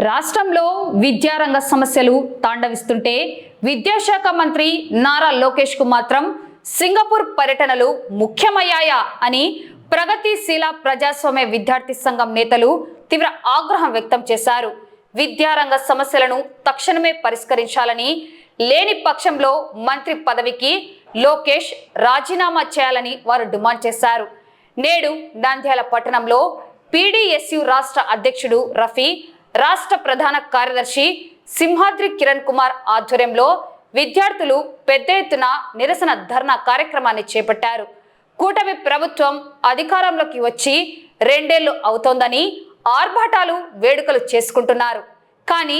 రాష్ట్రంలో విద్యారంగ సమస్యలు తాండవిస్తుంటే విద్యాశాఖ మంత్రి నారా లోకేష్ కు మాత్రం సింగపూర్ పర్యటనలు ముఖ్యమయ్యాయా అని ప్రగతిశీల ప్రజాస్వామ్య విద్యార్థి సంఘం నేతలు తీవ్ర ఆగ్రహం వ్యక్తం చేశారు. విద్యారంగ సమస్యలను తక్షణమే పరిష్కరించాలని, లేని పక్షంలో మంత్రి పదవికి లోకేష్ రాజీనామా చేయాలని వారు డిమాండ్ చేశారు. నేడు నంద్యాల పట్టణంలో పీడీఎస్యు రాష్ట్ర అధ్యక్షుడు రఫీ, రాష్ట్ర ప్రధాన కార్యదర్శి సింహాద్రి కిరణ్ కుమార్ ఆధ్వర్యంలో విద్యార్థులు పెద్ద ఎత్తున నిరసన ధర్నా కార్యక్రమాన్ని చేపట్టారు. కూటమి ప్రభుత్వం అధికారంలోకి వచ్చి 2 ఏళ్లు అవుతోందని ఆర్భాటాలు వేడుకలు చేసుకుంటున్నారు. కానీ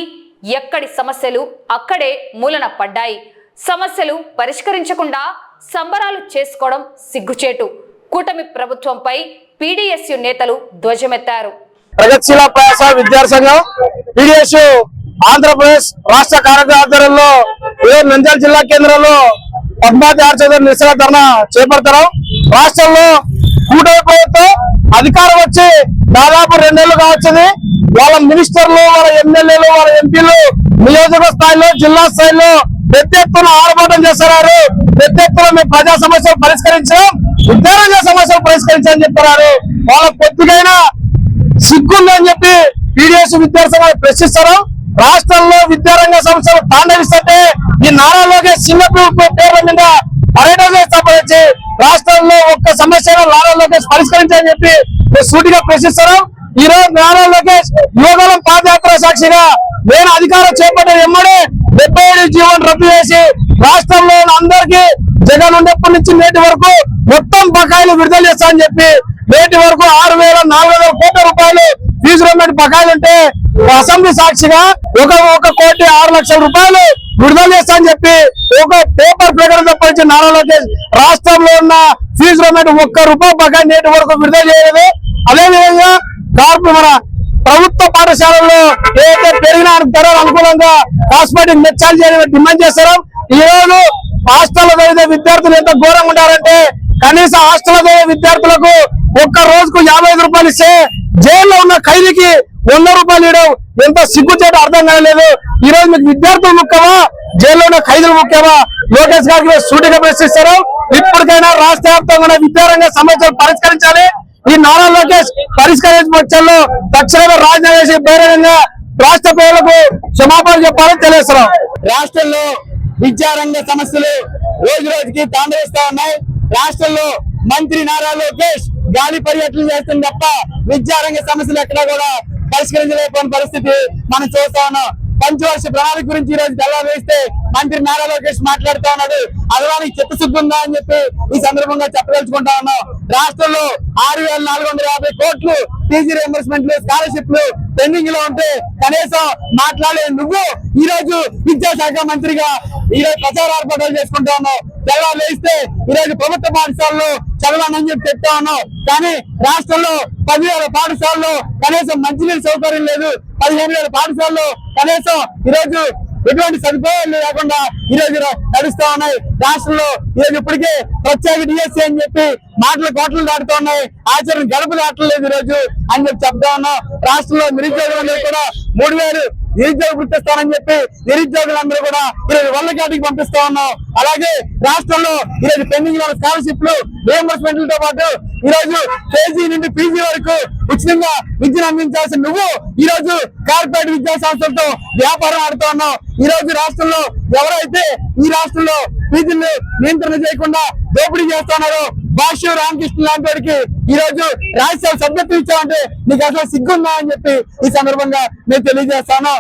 ఎక్కడి సమస్యలు అక్కడే మూలన పడ్డాయి. సమస్యలు పరిష్కరించకుండా సంబరాలు చేసుకోవడం సిగ్గుచేటు. కూటమి ప్రభుత్వంపై పీడీఎస్యు నేతలు ధ్వజమెత్తారు. ప్రగతిశీల ప్రజాస్వామ్య విద్యార్థి సంఘం పీడీఎస్ ఆంధ్రప్రదేశ్ రాష్ట్ర కార్యదర్శి ఆధ్వర్యంలో నంద్యాల జిల్లా కేంద్రంలో పద్మావతి ఆర్చర్ నిరసన ధర్నా చేపడతారు. రాష్ట్రంలో కూటమి ప్రభుత్వం అధికారం వచ్చి దాదాపు 2 ఏళ్లు కావచ్చింది. వాళ్ళ మినిస్టర్లు, వాళ్ళ ఎమ్మెల్యేలు, వాళ్ళ ఎంపీలు నియోజక స్థాయిలో, జిల్లా స్థాయిలో పెద్ద ఎత్తున ఆర్భాటం చేస్తున్నారు. పెద్ద ఎత్తున మేము ప్రజా సమస్యలు పరిష్కరించాం, విద్యారంగ సమస్యలు పరిష్కరించాలని చెప్తున్నారు. వాళ్ళ కొద్దిగైనా సిగ్గుందని చెప్పి పీడీఎస్ విద్యార్థి సంఘాలు ప్రశ్నిస్తారు. రాష్ట్రంలో విద్యారంగ సమస్యలు తాండవిస్తుంటే ఈ నారా లోకేష్ సింగపూర్ పేర్ల మీద పర్యటన సంబంధించి రాష్ట్రంలో ఒక్క సమస్యను నారా లోకేష్ పరిష్కరించాలని చెప్పి సూటిగా ప్రశ్నిస్తారు. ఈ రోజు నారా లోకేష్ యువగలం పాదయాత్ర సాక్షిగా నేను అధికారం చేపట్టిన ఎమ్మడే 77 జీవోను రద్దు చేసి రాష్ట్రంలో అందరికీ జగన్ ఉండేప్పటి నుంచి నేటి వరకు మొత్తం బకాయిలు విడుదల చేస్తానని చెప్పి నేటి వరకు 6,400 కోట్ల రూపాయలు ఫీజు రిమెంట్ బకాయిలు ఉంటే అసెంబ్లీ సాక్షిగా 1,06,00,000 రూపాయలు విడుదల చేస్తానని చెప్పి ఒక పేపర్ ప్రకటన తప్పించి నారా లోకేష్ రాష్ట్రంలో ఉన్న ఫీజు రిమెంట్ ₹1 బకాయి నేటి వరకు విడుదల చేయలేదు. అదేవిధంగా మన ప్రభుత్వ పాఠశాలల్లో ఏదైతే పెరిగిన ధరలు అనుకూలంగా కాస్మెటిక్ మెచ్చాలు చేయాలని డిమాండ్ చేస్తారు. ఈ రోజు హాస్టల్లో చదివే విద్యార్థులు ఎంత ఘోరంగా ఉంటారంటే కనీసం హాస్టల్లో చదివే విద్యార్థులకు ఒక్క రోజుకు 55 రూపాయలు ఇస్తే జైల్లో ఉన్న ఖైదీకి 100 రూపాయలు ఇవ్వడం ఎంత సిగ్గుచేట అర్థం కాలేదు. ఈ రోజు మీకు విద్యార్థులు ముఖ్యమా, జైల్లో ఉన్న ఖైదీలు ముఖ్యమా? లోకేష్ గారికి సూటిగా ప్రశ్నిస్తారు. ఇప్పటికైనా రాష్ట్ర వ్యాప్తంగా విద్యారంగ సమస్యలు పరిష్కరించాలి. ఈ నారా లోకేష్ పరిష్కరించే పక్షంలో తక్షణమే రాజీనామా చేసి బహిరంగంగా రాష్ట్ర ప్రజలకు క్షమాపణ చెప్పాలని తెలియజేస్తున్నాం. రాష్ట్రంలో విద్యారంగ సమస్యలు రోజు రోజుకి తాండవిస్తా ఉన్నాయి. రాష్ట్రంలో మంత్రి నారా లోకేష్ గాలి పర్యటన చేస్తుంది తప్ప విద్యారంగ సమస్యలు ఎక్కడా కూడా పరిష్కరించలేకపోయిన పరిస్థితి మనం చూస్తా ఉన్నాం. పంచవర్ష ప్రణాళిక గురించి ఈ రోజు తెల్లారు వేస్తే మంత్రి నారా లోకేష్ మాట్లాడుతూ ఉన్నాడు. అదవానికి చిత్తశుద్ధి ఉందా అని చెప్పి ఈ సందర్భంగా చెప్పదలుచుకుంటా ఉన్నాం. రాష్ట్రంలో 6,450 కోట్లు పీజీ రియంబర్స్మెంట్లు, స్కాలర్షిప్లు పెండింగ్ లో ఉంటే కనీసం మాట్లాడే నువ్వు ఈ రోజు విద్యాశాఖ మంత్రిగా ఈ రోజు ప్రచార ఏర్పాట్లు చేసుకుంటా ఉన్నావు. తెల్లారు వేస్తే ఈ రోజు ప్రభుత్వ పాఠశాలలో చదవాలని చెప్పి చెప్తా ఉన్నావు. కానీ రాష్ట్రంలో 10,000 పాఠశాలలో కనీసం మంచినీరు సౌకర్యం లేదు. 15,000 పాఠశాలలో కనీసం ఈ రోజు ఎటువంటి సదుపాయాలు లేకుండా ఈ రోజు నడుస్తా ఉన్నాయి. రాష్ట్రంలో ఈ రోజు ఇప్పటికే ప్రత్యేక డిఎస్సీ అని చెప్పి మాటలు కోట్లు దాటుతూ ఉన్నాయి, ఆచరణ గడప దాటలేదు ఈ రోజు అని చెప్పి చెప్తా ఉన్నాం. రాష్ట్రంలో నిరుద్యోగులందరూ కూడా 3,000 నిరుద్యోగ గుర్తిస్తానని చెప్పి నిరుద్యోగులందరూ కూడా ఈరోజు వల్లకాటికి పంపిస్తా ఉన్నాం. అలాగే రాష్ట్రంలో ఈరోజు పెండింగ్ లో స్కాలర్షిప్లు, రియంబర్స్మెంట్లతో పాటు ఈ రోజు కేజీ నుండి పీజీ వరకు ఉచితంగా విద్యను అందించాల్సిన నువ్వు ఈ రోజు కార్పొరేట్ విద్యా సంస్థలతో వ్యాపారం ఆడుతూ ఉన్నావు. ఈ రోజు రాష్ట్రంలో ఎవరైతే ఈ రాష్ట్రంలో ఫీజులు నియంత్రణ చేయకుండా దోపిడీ చేస్తున్నారో భాష్య రామకృష్ణ లాంటి వాడికి ఈ రోజు రాజ్యసభ సభ్యత్వం ఇచ్చామంటే నీకు అసలు సిగ్గుందా అని చెప్పి ఈ సందర్భంగా నేను తెలియజేస్తాను.